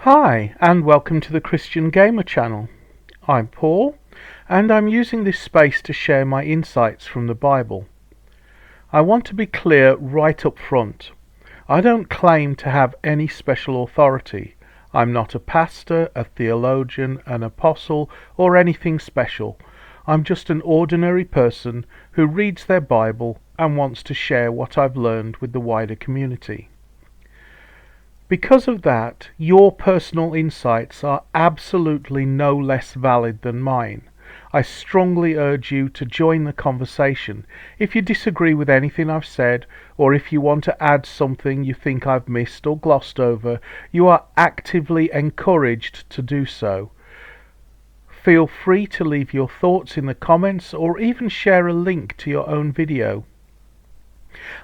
Hi, and welcome to the Christian Gamer channel. I'm Paul, and I'm using this space to share my insights from the Bible. I want to be clear right up front. I don't claim to have any special authority. I'm not a pastor, a theologian, an apostle, or anything special. I'm just an ordinary person who reads their Bible and wants to share what I've learned with the wider community. Because of that, your personal insights are absolutely no less valid than mine. I strongly urge you to join the conversation. If you disagree with anything I've said, or if you want to add something you think I've missed or glossed over, you are actively encouraged to do so. Feel free to leave your thoughts in the comments or even share a link to your own video.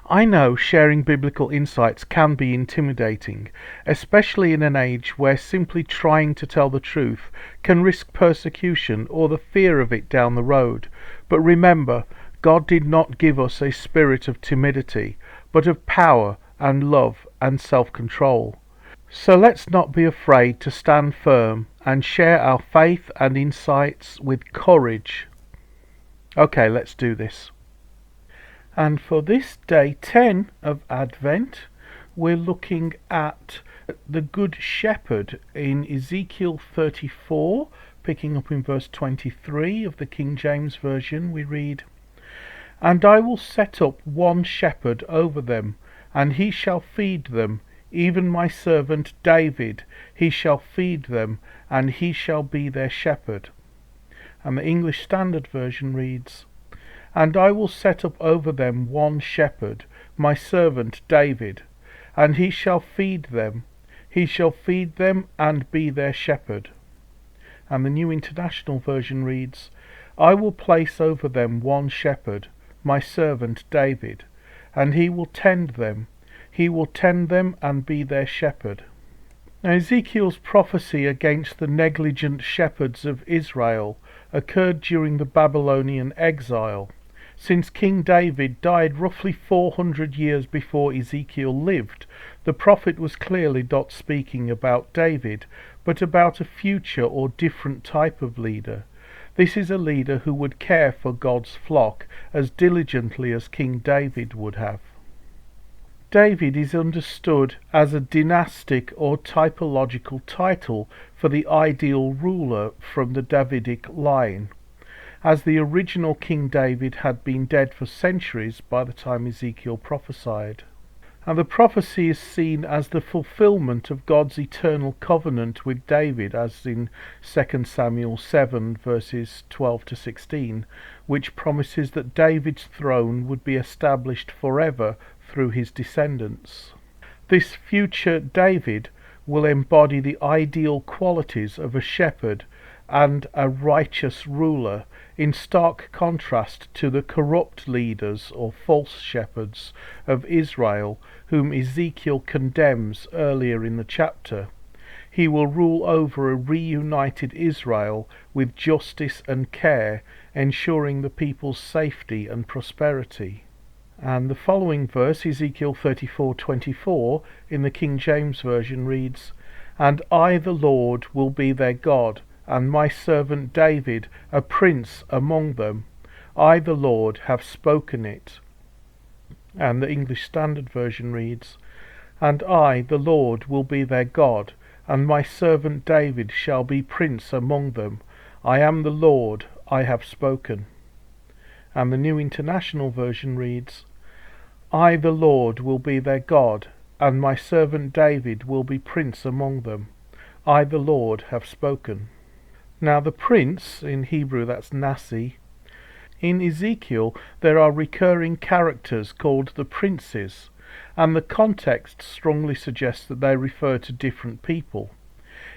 I know sharing biblical insights can be intimidating, especially in an age where simply trying to tell the truth can risk persecution or the fear of it down the road. But remember, God did not give us a spirit of timidity, but of power and love and self-control. So let's not be afraid to stand firm and share our faith and insights with courage. Okay, let's do this. And for this day 10 of Advent, we're looking at the Good Shepherd in Ezekiel 34, picking up in verse 23 of the King James Version. We read, "And I will set up one shepherd over them, and he shall feed them, even my servant David, he shall feed them, and he shall be their shepherd." And the English Standard Version reads, "And I will set up over them one shepherd, my servant David, and he shall feed them and be their shepherd." And the New International Version reads, "I will place over them one shepherd, my servant David, and he will tend them and be their shepherd." Now, Ezekiel's prophecy against the negligent shepherds of Israel occurred during the Babylonian exile. Since King David died roughly 400 years before Ezekiel lived, the prophet was clearly not speaking about David, but about a future or different type of leader. This is a leader who would care for God's flock as diligently as King David would have. David is understood as a dynastic or typological title for the ideal ruler from the Davidic line, as the original King David had been dead for centuries by the time Ezekiel prophesied. And the prophecy is seen as the fulfillment of God's eternal covenant with David, as in 2 Samuel 7 verses 12 to 16, which promises that David's throne would be established forever through his descendants. This future David will embody the ideal qualities of a shepherd and a righteous ruler, in stark contrast to the corrupt leaders or false shepherds of Israel whom Ezekiel condemns earlier in the chapter. He will rule over a reunited Israel with justice and care, ensuring the people's safety and prosperity. And the following verse, Ezekiel 34:24, in the King James Version reads, "And I, the Lord, will be their God, and my servant David a prince among them. I, the Lord, have spoken it." And the English Standard Version reads, "And I, the Lord, will be their God, and my servant David shall be prince among them. I am the Lord, I have spoken." And the New International Version reads, "I, the Lord, will be their God, and my servant David will be prince among them. I, the Lord, have spoken." Now the prince, in Hebrew that's Nasi. In Ezekiel there are recurring characters called the princes, and the context strongly suggests that they refer to different people.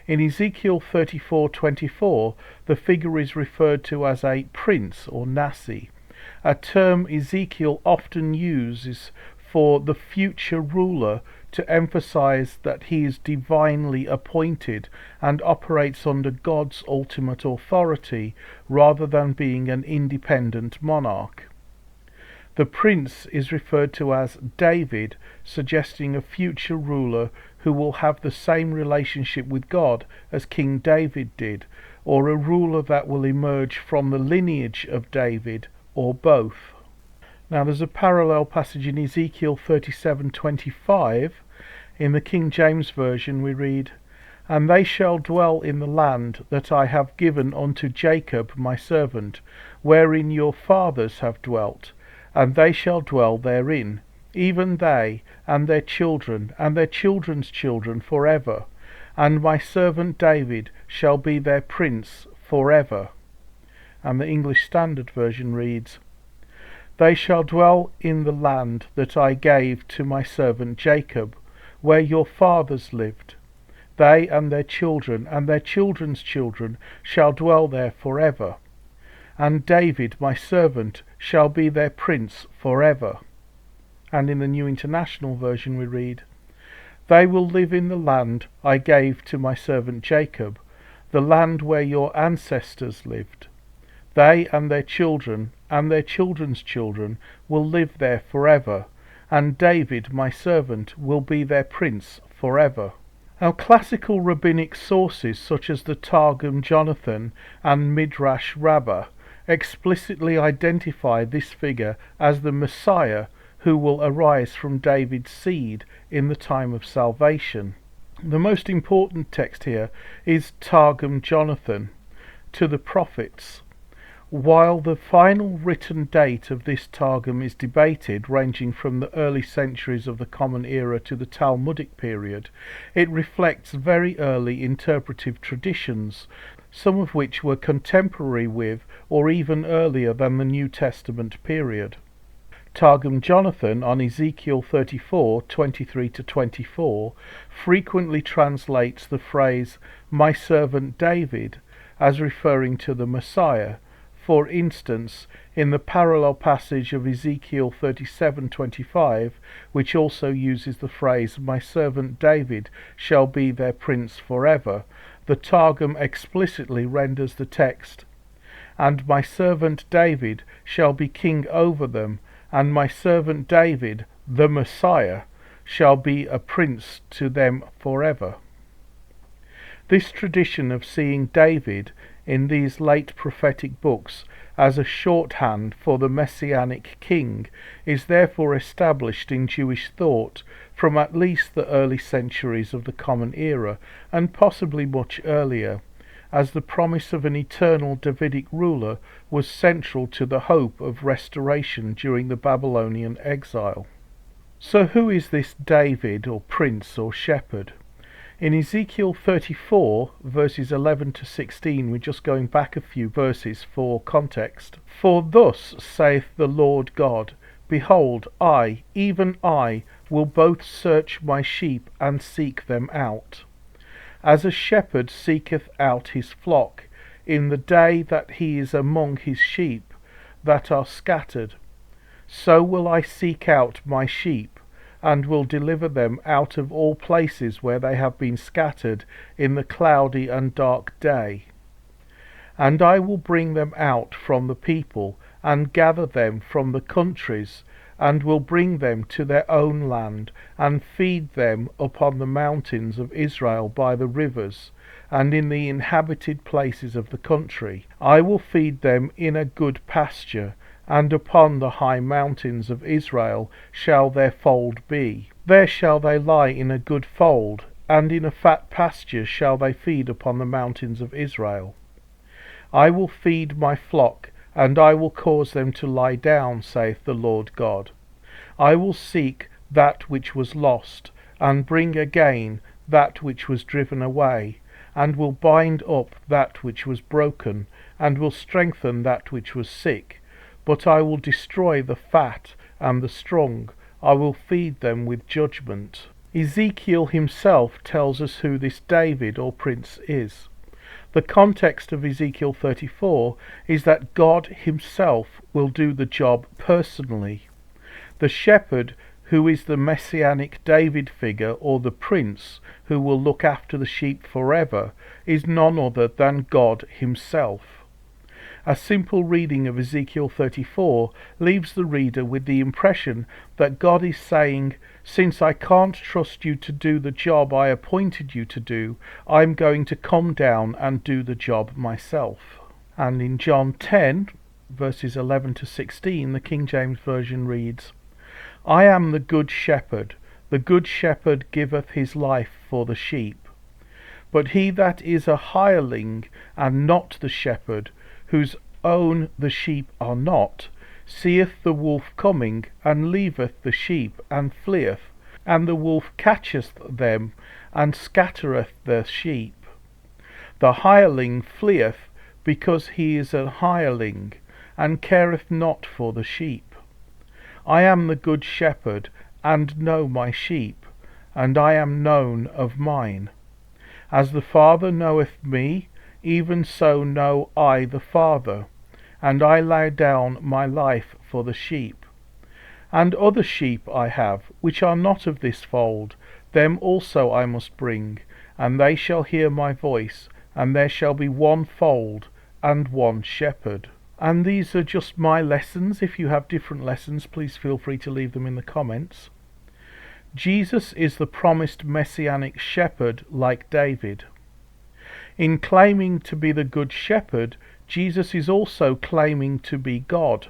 In Ezekiel 34:24 the figure is referred to as a prince or Nasi, a term Ezekiel often uses for the future ruler to emphasize that he is divinely appointed and operates under God's ultimate authority rather than being an independent monarch. The prince is referred to as David, suggesting a future ruler who will have the same relationship with God as King David did, or a ruler that will emerge from the lineage of David, or both. Now there's a parallel passage in Ezekiel 37:25. In the King James Version we read, "And they shall dwell in the land that I have given unto Jacob my servant, wherein your fathers have dwelt, and they shall dwell therein, even they, and their children, and their children's children forever. And my servant David shall be their prince forever." And the English Standard Version reads, "They shall dwell in the land that I gave to my servant Jacob, where your fathers lived. They and their children and their children's children shall dwell there forever. And David my servant shall be their prince forever." And in the New International Version we read, "They will live in the land I gave to my servant Jacob, the land where your ancestors lived. They and their children and their children's children will live there forever, and David my servant will be their prince forever." Now classical rabbinic sources such as the Targum Jonathan and Midrash Rabbah explicitly identify this figure as the Messiah who will arise from David's seed in the time of salvation. The most important text here is Targum Jonathan, to the prophets. While the final written date of this Targum is debated, ranging from the early centuries of the Common Era to the Talmudic period, it reflects very early interpretive traditions, some of which were contemporary with or even earlier than the New Testament period. Targum Jonathan on Ezekiel 34:23-24 frequently translates the phrase "my servant David" as referring to the Messiah. For instance, in the parallel passage of Ezekiel 37:25, which also uses the phrase "my servant David shall be their prince forever," the Targum explicitly renders the text, "And my servant David shall be king over them, and my servant David, the Messiah, shall be a prince to them forever." This tradition of seeing David in these late prophetic books as a shorthand for the messianic king is therefore established in Jewish thought from at least the early centuries of the Common Era, and possibly much earlier, as the promise of an eternal Davidic ruler was central to the hope of restoration during the Babylonian exile. So who is this David, or prince, or shepherd? In Ezekiel 34, verses 11-16, we're just going back a few verses for context. "For thus saith the Lord God, Behold, I, even I, will both search my sheep and seek them out. As a shepherd seeketh out his flock, in the day that he is among his sheep that are scattered, so will I seek out my sheep, and will deliver them out of all places where they have been scattered in the cloudy and dark day. And I will bring them out from the people, and gather them from the countries, and will bring them to their own land, and feed them upon the mountains of Israel by the rivers, and in the inhabited places of the country. I will feed them in a good pasture, and upon the high mountains of Israel shall their fold be. There shall they lie in a good fold, and in a fat pasture shall they feed upon the mountains of Israel. I will feed my flock, and I will cause them to lie down, saith the Lord God. I will seek that which was lost, and bring again that which was driven away, and will bind up that which was broken, and will strengthen that which was sick. But I will destroy the fat and the strong. I will feed them with judgment." Ezekiel himself tells us who this David or prince is. The context of Ezekiel 34 is that God himself will do the job personally. The shepherd, who is the messianic David figure, or the prince who will look after the sheep forever, is none other than God himself. A simple reading of Ezekiel 34 leaves the reader with the impression that God is saying, since I can't trust you to do the job I appointed you to do, I'm going to come down and do the job myself. And in John 10, verses 11 to 16, the King James Version reads, I am the good shepherd. The good shepherd giveth his life for the sheep. But he that is a hireling, and not the shepherd, whose own the sheep are not, seeth the wolf coming, and leaveth the sheep, and fleeth, and the wolf catcheth them, and scattereth the sheep. The hireling fleeth, because he is an hireling, and careth not for the sheep. I am the good shepherd, and know my sheep, and I am known of mine. As the Father knoweth me, even so know I the Father, and I lay down my life for the sheep. And other sheep I have, which are not of this fold, them also I must bring, and they shall hear my voice, and there shall be one fold, and one shepherd. And these are just my lessons. If you have different lessons, please feel free to leave them in the comments. Jesus is the promised messianic shepherd like David. In claiming to be the good shepherd, Jesus is also claiming to be God.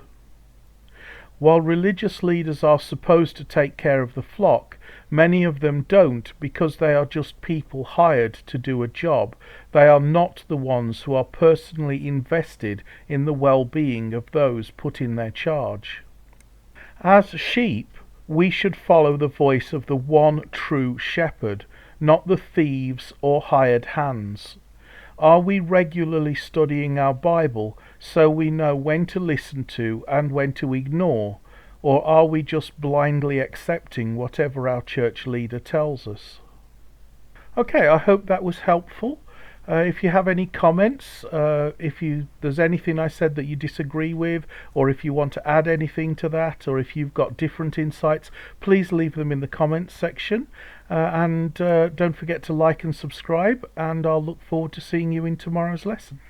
While religious leaders are supposed to take care of the flock, many of them don't because they are just people hired to do a job. They are not the ones who are personally invested in the well-being of those put in their charge. As sheep, we should follow the voice of the one true shepherd, not the thieves or hired hands. Are we regularly studying our Bible so we know when to listen to and when to ignore, or are we just blindly accepting whatever our church leader tells us? Okay, I hope that was helpful. If you have any comments, if there's anything I said that you disagree with, or if you want to add anything to that, or if you've got different insights, please leave them in the comments section. And don't forget to like and subscribe, and I'll look forward to seeing you in tomorrow's lesson.